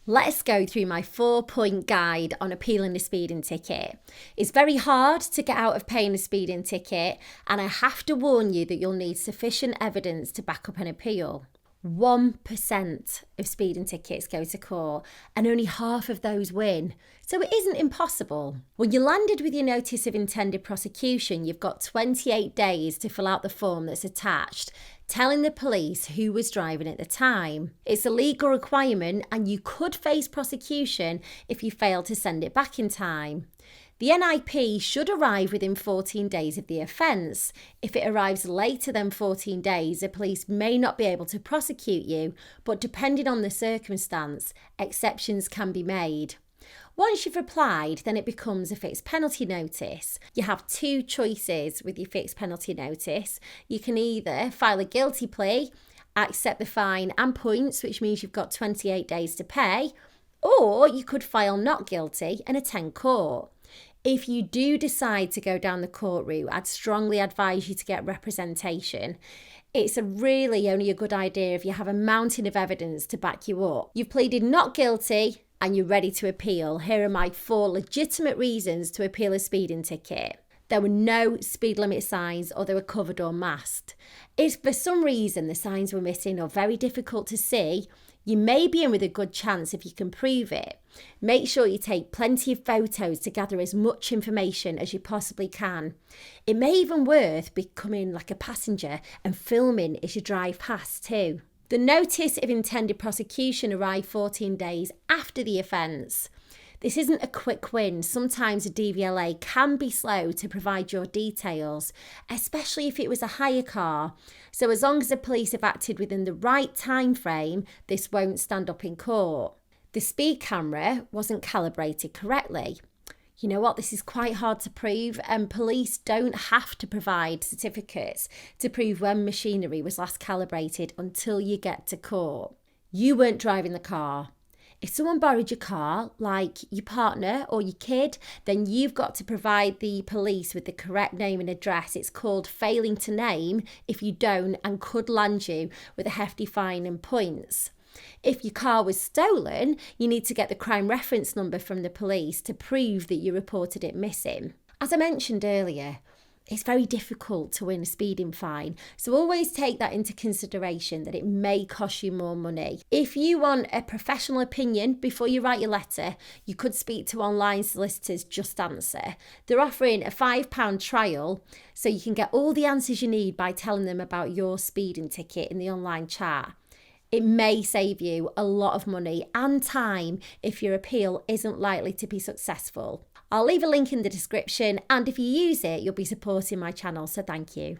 Let's go through my 4-point guide on appealing a speeding ticket. It's very hard to get out of paying a speeding ticket, and I have to warn you that you'll need sufficient evidence to back up an appeal. 1% of speeding tickets go to court and only half of those win. So it isn't impossible. When you're landed with your notice of intended prosecution, you've got 28 days to fill out the form that's attached, telling the police who was driving at the time. It's a legal requirement and you could face prosecution if you fail to send it back in time. The NIP should arrive within 14 days of the offence. If it arrives later than 14 days, the police may not be able to prosecute you, but depending on the circumstance, exceptions can be made. Once you've replied, then it becomes a fixed penalty notice. You have two choices with your fixed penalty notice. You can either file a guilty plea, accept the fine and points, which means you've got 28 days to pay, or you could file not guilty and attend court. If you do decide to go down the court route, I'd strongly advise you to get representation. It's really only a good idea if you have a mountain of evidence to back you up. You've pleaded not guilty and you're ready to appeal. Here are my 4 legitimate reasons to appeal a speeding ticket. There were no speed limit signs or they were covered or masked. If for some reason the signs were missing or very difficult to see, you may be in with a good chance if you can prove it. Make sure you take plenty of photos to gather as much information as you possibly can. It may even worth becoming like a passenger and filming as you drive past too. The notice of intended prosecution arrived 14 days after the offence. This isn't a quick win. Sometimes a DVLA can be slow to provide your details, especially if it was a hire car. So as long as the police have acted within the right time frame, this won't stand up in court. The speed camera wasn't calibrated correctly. You know what, this is quite hard to prove, and police don't have to provide certificates to prove when machinery was last calibrated until you get to court. You weren't driving the car. If someone borrowed your car, like your partner or your kid, then you've got to provide the police with the correct name and address. It's called failing to name if you don't, and could land you with a hefty fine and points. If your car was stolen, you need to get the crime reference number from the police to prove that you reported it missing. As I mentioned earlier, it's very difficult to win a speeding fine, so always take that into consideration that it may cost you more money. If you want a professional opinion before you write your letter, you could speak to online solicitors JustAnswer. They're offering a £5 trial, so you can get all the answers you need by telling them about your speeding ticket in the online chat. It may save you a lot of money and time if your appeal isn't likely to be successful. I'll leave a link in the description, and if you use it, you'll be supporting my channel, so thank you.